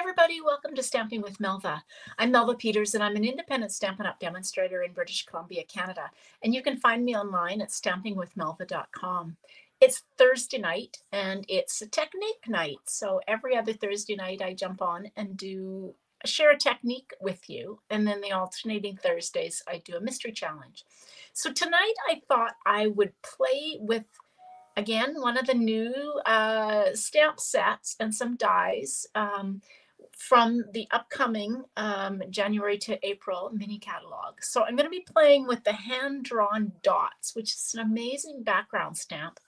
everybody, welcome to Stamping with Melva. I'm Melva Peters and I'm an independent Stampin' Up! Demonstrator in British Columbia, Canada. And you can find me online at stampingwithmelva.com. It's Thursday night and it's a technique night. So every other Thursday night I jump on and share a technique with you. And then the alternating Thursdays I do a mystery challenge. So tonight I thought I would play with, again, one of the new stamp sets and some dies from the upcoming January to April mini catalog. So I'm going to be playing with the hand-drawn dots, which is an amazing background stamp,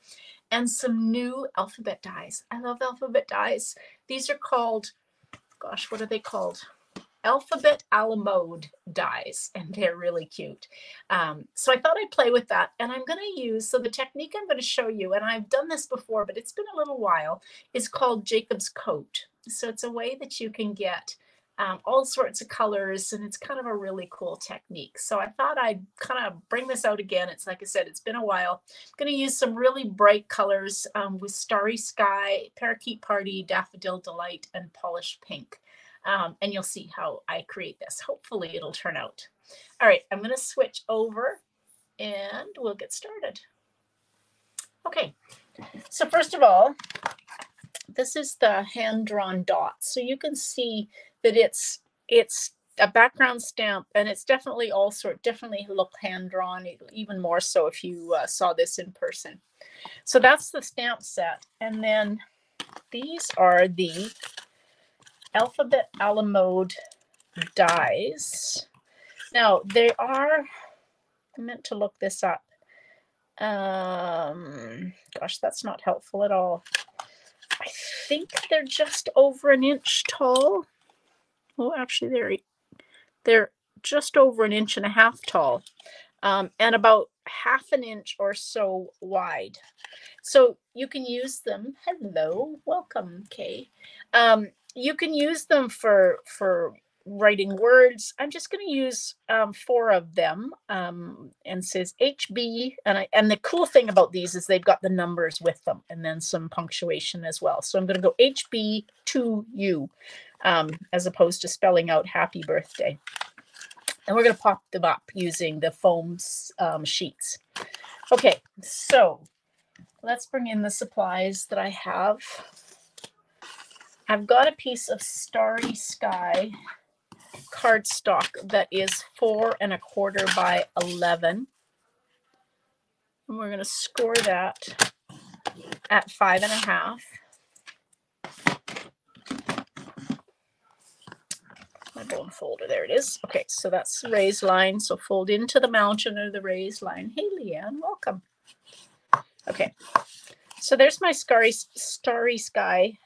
and some new alphabet dies. I love alphabet dies. These are called, gosh, what are they called? Alphabet a la mode dies, and they're really cute. So I thought I'd play with that, and I'm going to use, so the technique I'm going to show you, and I've done this before, but it's been a little while, is called Jacob's Coat. So it's a way that you can get all sorts of colors, and it's kind of a really cool technique. So I thought I'd kind of bring this out again. It's like I said, it's been a while. I'm going to use some really bright colors with Starry Sky, Parakeet Party, Daffodil Delight, and Polished Pink. And you'll see how I create this. Hopefully it'll turn out. All right, I'm going to switch over and we'll get started. Okay, so first of all, this is the hand-drawn dots. So you can see that it's a background stamp, and it's definitely definitely look hand-drawn, even more so if you saw this in person. So that's the stamp set. And then these are the Alphabet a la mode dies. Now they are, I meant to look this up. Gosh, that's not helpful at all. I think they're just over an inch tall. Oh, actually they're just over an inch and a half tall, and about half an inch or so wide. So you can use them. Hello, welcome, Kay. You can use them for writing words. I'm just going to use 4 of them, and says HB. And the cool thing about these is they've got the numbers with them, and then some punctuation as well. So I'm going to go HB to you, as opposed to spelling out happy birthday. And we're going to pop them up using the foam sheets. Okay, so let's bring in the supplies that I have. I've got a piece of Starry Sky cardstock that is 4 1/4 by 11. And we're going to score that at 5 1/2. My bone folder, there it is. Okay, so that's the raised line. So fold into the mountain or the raised line. Hey, Leanne, welcome. Okay, so there's my Starry Sky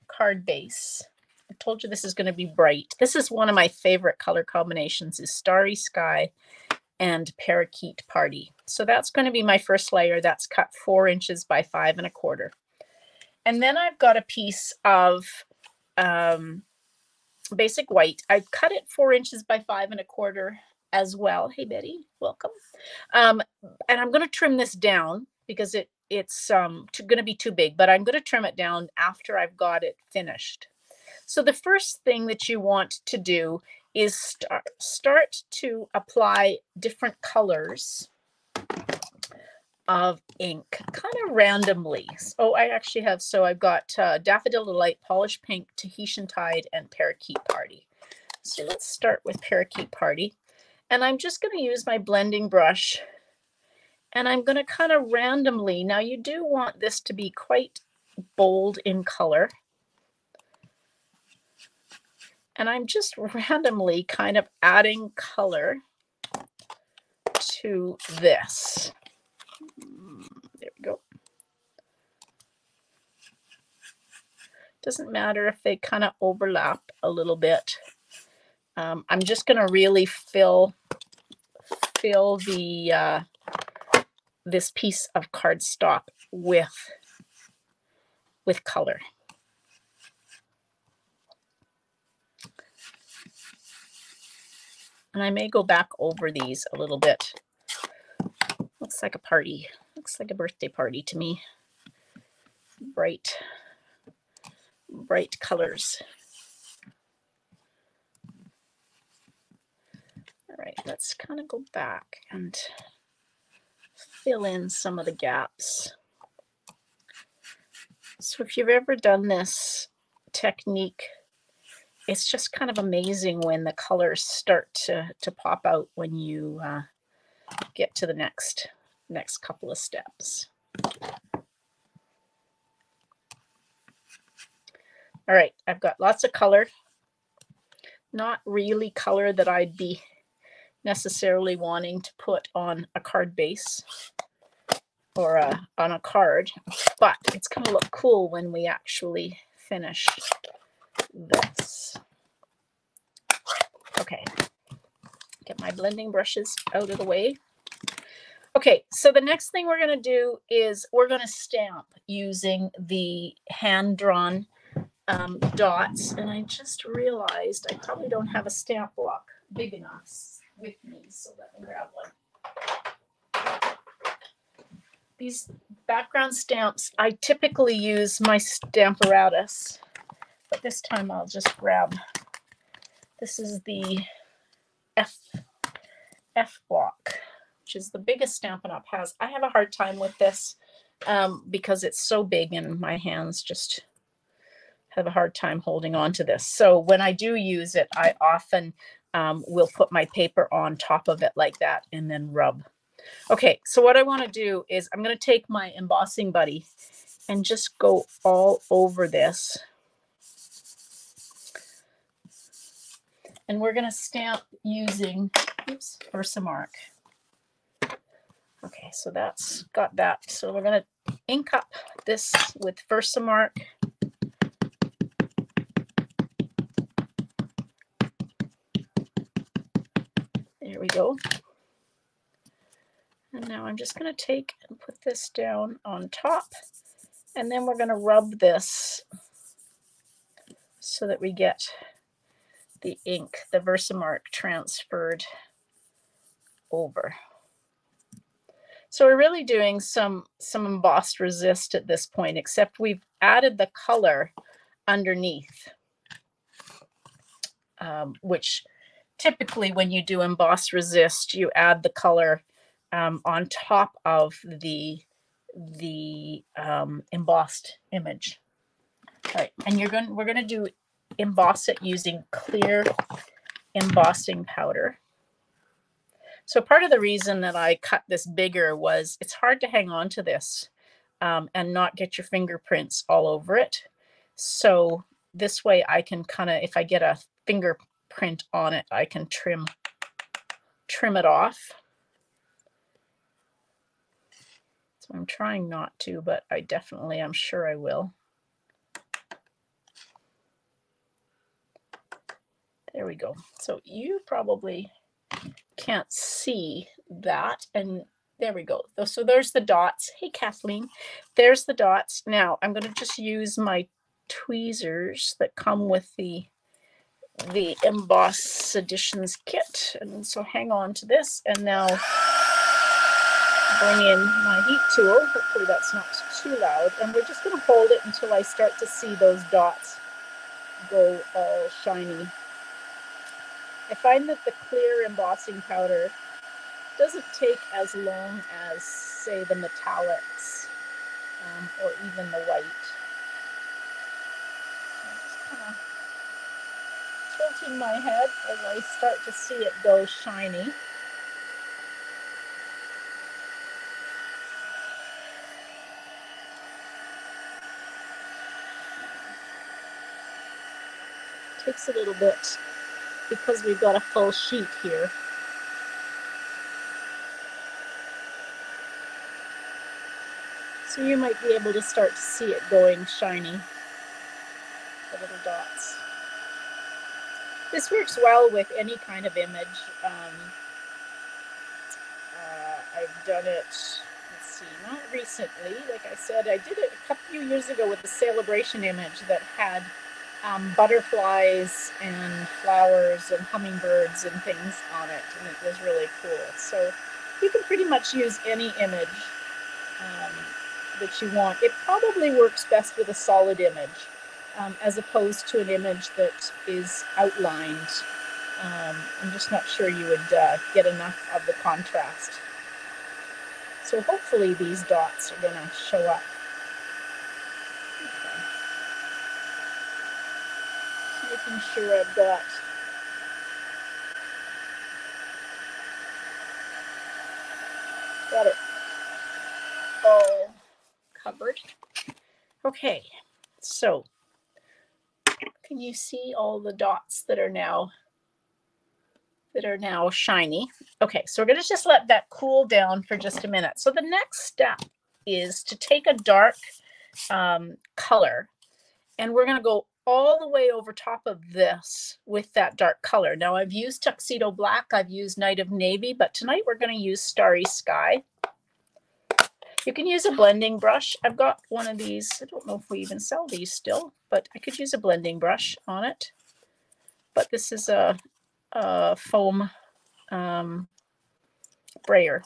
card base. I told you this is going to be bright. This is one of my favorite color combinations, is Starry Sky and Parakeet Party. So that's going to be my first layer. That's cut 4 inches by 5 1/4. And then I've got a piece of basic white. I've cut it 4 inches by 5 1/4 as well. Hey, Betty, welcome. And I'm going to trim this down because it's going to be too big, but I'm going to trim it down after I've got it finished. So the first thing that you want to do is start to apply different colors of ink kind of randomly. Oh, I actually have, so I've got Daffodil Delight, Polished Pink, Tahitian Tide, and Parakeet Party. So let's start with Parakeet Party. And I'm just going to use my blending brush, and I'm going to kind of randomly, now you do want this to be quite bold in color. And I'm just randomly kind of adding color to this. There we go. Doesn't matter if they kind of overlap a little bit. I'm just going to really fill the this piece of cardstock with color. And I may go back over these a little bit. Looks like a party. Looks like a birthday party to me. Bright colors. let's kind of go back and fill in some of the gaps. So if you've ever done this technique, it's just kind of amazing when the colors start to pop out when you get to the next couple of steps. All right, I've got lots of color. Not really color that I'd be necessarily wanting to put on a card base or on a card, but it's going to look cool when we actually finish this. Okay, get my blending brushes out of the way. Okay, so the next thing we're going to do is we're going to stamp using the hand-drawn dots, and I just realized I probably don't have a stamp block big enough with me, so let me grab one. These background stamps, I typically use my Stamparatus, but this time I'll just grab, this is the F block, which is the biggest Stampin' Up! Has. I have a hard time with this because it's so big and my hands just have a hard time holding on to this. So when I do use it, I often will put my paper on top of it like that and then rub. Okay, so what I want to do is I'm going to take my embossing buddy and just go all over this. And we're going to stamp using, oops, Versamark. Okay, so that's got that. So we're going to ink up this with Versamark. There we go. And now I'm just going to take and put this down on top. And then we're going to rub this so that we get the ink, the Versamark, transferred over. So we're really doing some embossed resist at this point, except we've added the color underneath, which typically when you do embossed resist, you add the color on top of the embossed image. All right, and we're going to do emboss it using clear embossing powder. So part of the reason that I cut this bigger was it's hard to hang on to this and not get your fingerprints all over it. So this way I can kind of, if I get a fingerprint on it, I can trim it off. So I'm trying not to, but I'm sure I will. There we go. So you probably can't see that, and there we go. So there's the dots. Hey Kathleen, there's the dots. Now I'm going to just use my tweezers that come with the Emboss Editions kit, and so hang on to this, and now bring in my heat tool. Hopefully that's not too loud, and we're just going to hold it until I start to see those dots go all shiny. I find that the clear embossing powder doesn't take as long as, say, the metallics or even the white. So I'm just kind of tilting my head as I start to see it go shiny. Takes a little bit because we've got a full sheet here. So you might be able to start to see it going shiny, the little dots. This works well with any kind of image. I've done it, let's see, not recently. Like I said, I did it a few years ago with the Celebration image that had butterflies and flowers and hummingbirds and things on it, and it was really cool. So you can pretty much use any image that you want. It probably works best with a solid image as opposed to an image that is outlined. I'm just not sure you would get enough of the contrast. So hopefully these dots are going to show up. Okay. Just making sure I've got it all covered. Okay, so can you see all the dots that are now shiny? Okay, so we're going to just let that cool down for just a minute. So the next step is to take a dark color, and we're going to go all the way over top of this with that dark color. Now I've used Tuxedo Black, I've used Night of Navy, but tonight we're going to use Starry Sky. You can use a blending brush. I've got one of these. I don't know if we even sell these still, but I could use a blending brush on it. But this is a foam brayer.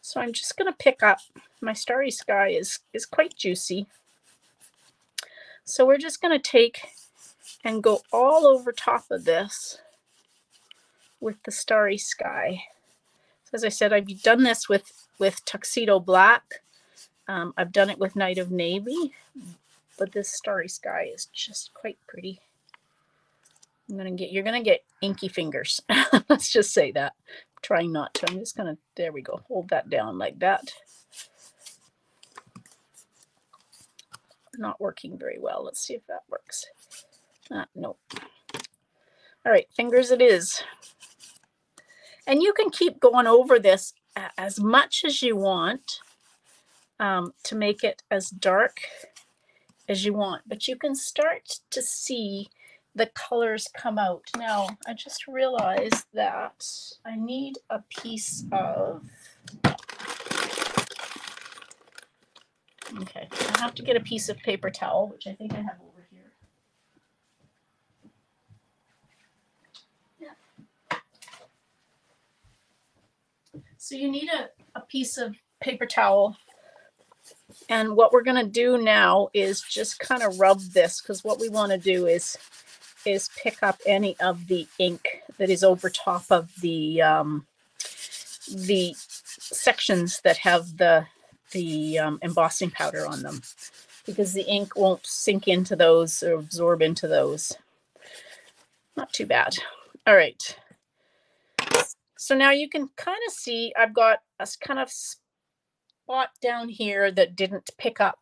So I'm just going to pick up, my Starry Sky is quite juicy. So we're just going to take and go all over top of this with the Starry Sky. So as I said, I've done this with Tuxedo Black. I've done it with Night of Navy, but this Starry Sky is just quite pretty. You're gonna get inky fingers. Let's just say that. I'm trying not to. I'm just gonna, there we go, hold that down like that. Not working very well. Let's see if that works. Nope. All right, fingers it is. And you can keep going over this as much as you want to make it as dark as you want, but you can start to see the colors come out. Now, I just realized that I need a piece of, okay, I have to get a piece of paper towel, which I think I have over here. Yeah. So you need a piece of paper towel. And what we're going to do now is just kind of rub this, because what we want to do is pick up any of the ink that is over top of the sections that have the embossing powder on them, because the ink won't sink into those or absorb into those. Not too bad. All right. So now you can kind of see I've got a kind of spot down here that didn't pick up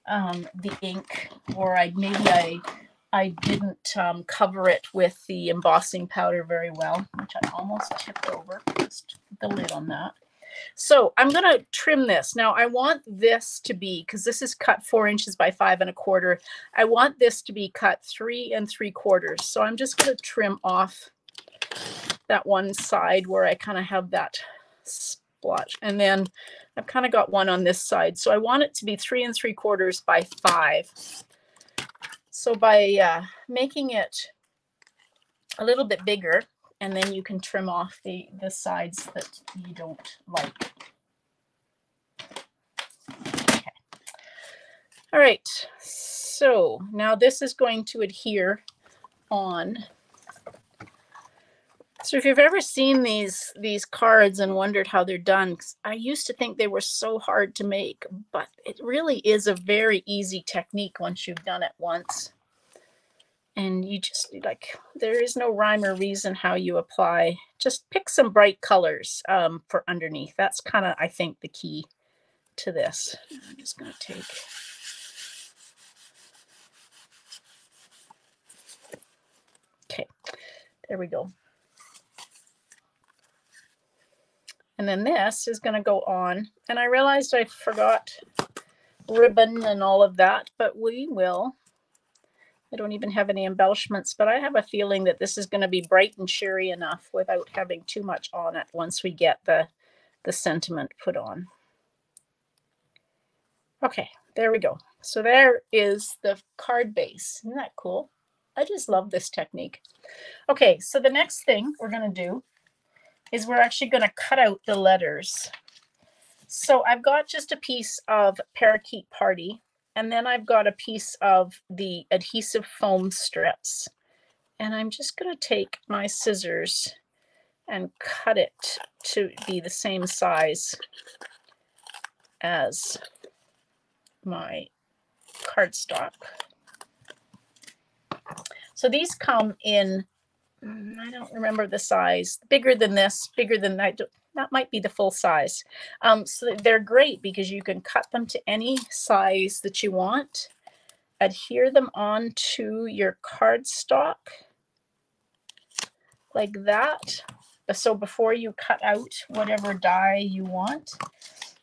the ink, or I didn't cover it with the embossing powder very well, which I almost tipped over. Just the lid on that. So I'm going to trim this. Now I want this to be, because this is cut 4 inches by 5 1/4. I want this to be cut 3 3/4. So I'm just going to trim off that one side where I kind of have that splotch. And then I've kind of got one on this side. So I want it to be 3 3/4 by 5. So by making it a little bit bigger, and then you can trim off the sides that you don't like. Okay. All right. So now this is going to adhere on. So if you've ever seen these cards and wondered how they're done, I used to think they were so hard to make, but it really is a very easy technique once you've done it once. And you just, like, there is no rhyme or reason how you apply. Just pick some bright colors for underneath. That's kind of, I think, the key to this. I'm just going to take. Okay, there we go. And then this is going to go on. And I realized I forgot ribbon and all of that, but we will. I don't even have any embellishments, but I have a feeling that this is going to be bright and cheery enough without having too much on it once we get the sentiment put on. Okay, there we go. So there is the card base. Isn't that cool? I just love this technique. Okay, so the next thing we're going to do is we're actually going to cut out the letters. So I've got just a piece of Parakeet Party, and then I've got a piece of the adhesive foam strips. And I'm just going to take my scissors and cut it to be the same size as my cardstock. So these come in, I don't remember the size, bigger than this, bigger than that. That might be the full size. So they're great because you can cut them to any size that you want, adhere them onto your cardstock like that. So before you cut out whatever die you want.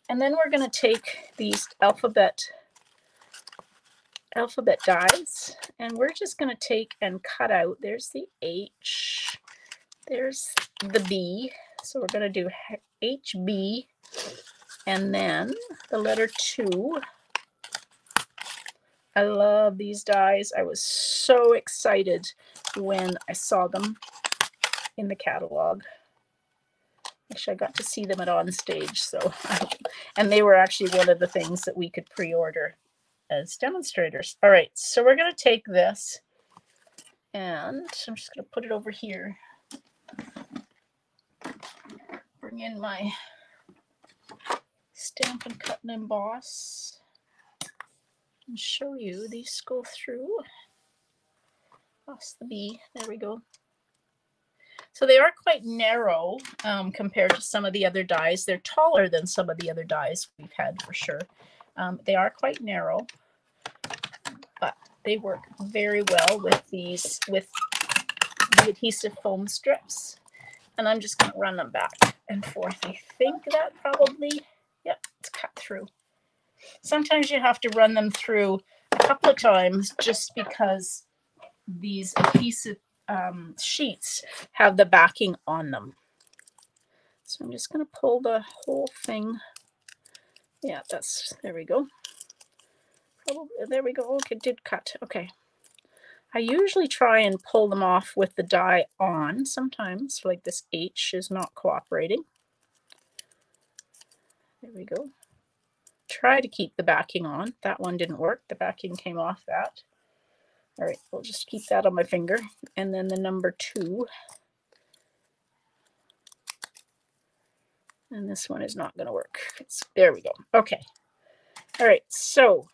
And then we're going to take these alphabet dies, and we're just going to take and cut out. There's the H, there's the B. So we're going to do HB, and then the letter 2. I love these dies. I was so excited when I saw them in the catalog. Actually, I got to see them at On Stage, so and they were actually one of the things that we could pre-order as demonstrators. All right, so we're going to take this, and I'm just going to put it over here. Bring in my Stampin' Cut and Emboss and show you these go through. That's the B. There we go. So they are quite narrow compared to some of the other dies. They're taller than some of the other dies we've had for sure. They are quite narrow, but they work very well with these, with the adhesive foam strips. And I'm just going to run them back and forth. I think that probably, yep, it's cut through. Sometimes you have to run them through a couple of times just because these adhesive sheets have the backing on them. So I'm just going to pull the whole thing. Yeah, there we go. Probably, there we go. Okay, it did cut. Okay. I usually try and pull them off with the die on. Sometimes, like this H is not cooperating. There we go. Try to keep the backing on. That one didn't work. The backing came off that. All right, we'll just keep that on my finger. And then the number 2. And this one is not going to work. There we go. Okay. All right, so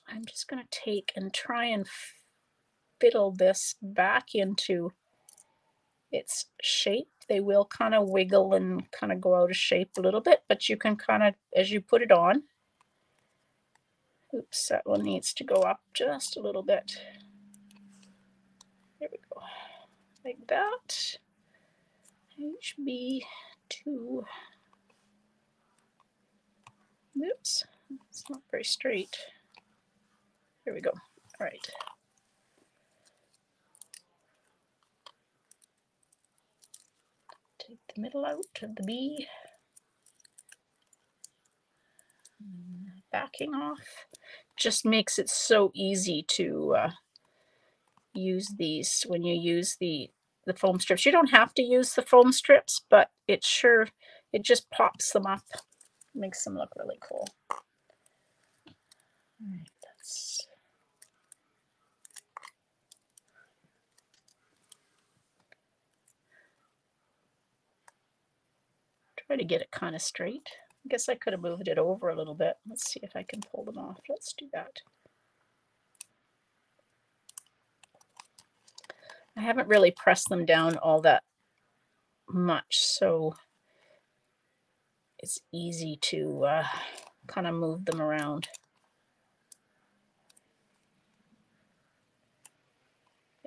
I'm just going to take and try and fiddle this back into its shape. They will kind of wiggle and kind of go out of shape a little bit, but you can kind of, as you put it on, oops, that one needs to go up just a little bit. There we go. Like that. HB2. Oops, it's not very straight. There we go. All right. Take the middle out of the B. Backing off. Just makes it so easy to use these when you use the foam strips. You don't have to use the foam strips, but it just pops them up. Makes them look really cool. All right, that's try to get it kind of straight. I guess I could have moved it over a little bit. Let's see if I can pull them off. Let's do that. I haven't really pressed them down all that much, so it's easy to kind of move them around.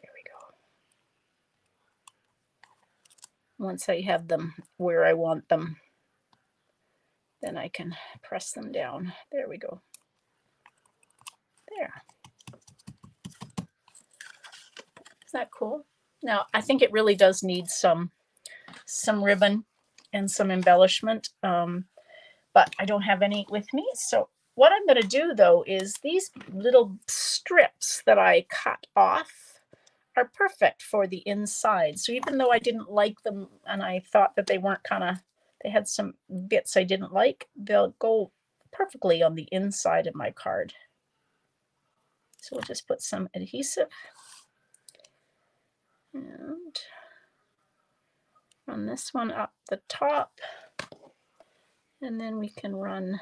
There we go. Once I have them where I want them, then I can press them down. There we go. There. Isn't that cool? Now, I think it really does need some ribbon and some embellishment, but I don't have any with me. So what I'm going to do, though, is these little strips that I cut off are perfect for the inside. So even though I didn't like them and I thought that they weren't they had some bits I didn't like, they'll go perfectly on the inside of my card. So we'll just put some adhesive And run this one up the top. And then we can run,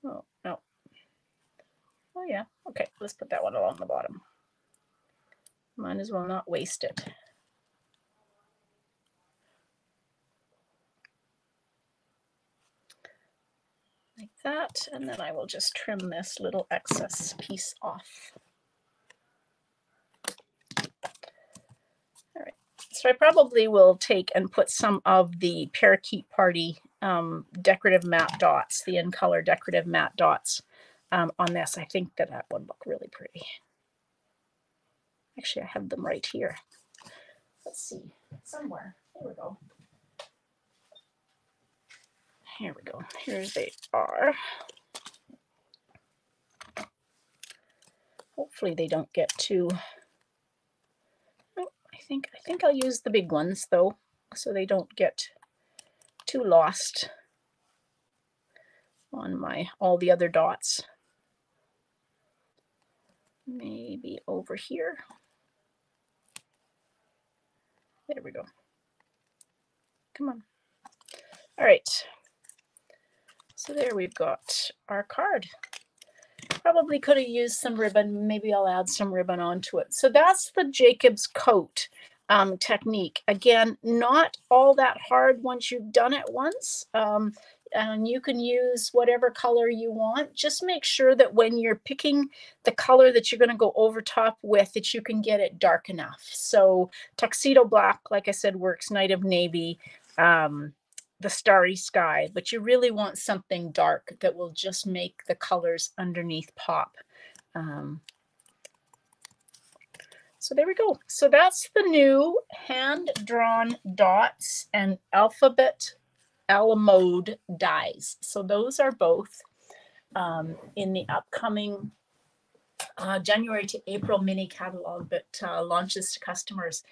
oh, no. Oh yeah, okay, let's put that one along the bottom. Might as well not waste it. Like that, and then I will just trim this little excess piece off. All right, so I probably will take and put some of the Parakeet Party decorative matte dots, the in color decorative matte dots on this. I think that that would look really pretty. Actually, I have them right here. Let's see, somewhere. There we go. Here we go. Here they are. Hopefully they don't get too. Oh, I think I'll use the big ones though, so they don't get too lost on my all the other dots. Maybe over here. There we go. Come on. All right. So there we've got our card. Probably could have used some ribbon. Maybe I'll add some ribbon onto it. So that's the Jacob's coat technique. Again, not all that hard once you've done it once. And you can use whatever color you want. Just make sure that when you're picking the color that you're going to go over top with, that you can get it dark enough. So tuxedo black, like I said, works. Night of navy, the starry sky, but you really want something dark that will just make the colors underneath pop. So there we go. So that's the new hand-drawn dots and alphabet a la mode dies. So those are both in the upcoming January to April mini catalog that launches to customers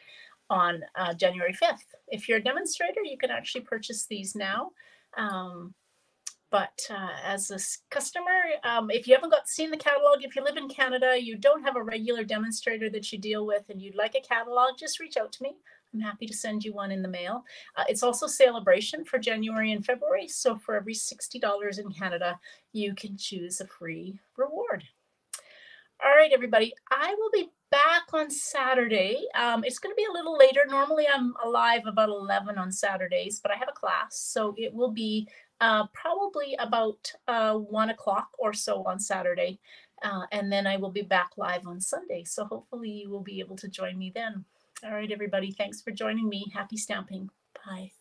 on January 5th. If you're a demonstrator, you can actually purchase these now. But as a customer, if you haven't seen the catalog, if you live in Canada, you don't have a regular demonstrator that you deal with and you'd like a catalog, just reach out to me. I'm happy to send you one in the mail. It's also celebration for January and February. So for every $60 in Canada, you can choose a free reward. All right, everybody, I will be back on Saturday. It's going to be a little later. Normally I'm alive about 11 on Saturdays, but I have a class. So it will be probably about 1 o'clock or so on Saturday. And then I will be back live on Sunday. So hopefully you will be able to join me then. All right, everybody, thanks for joining me. Happy stamping. Bye.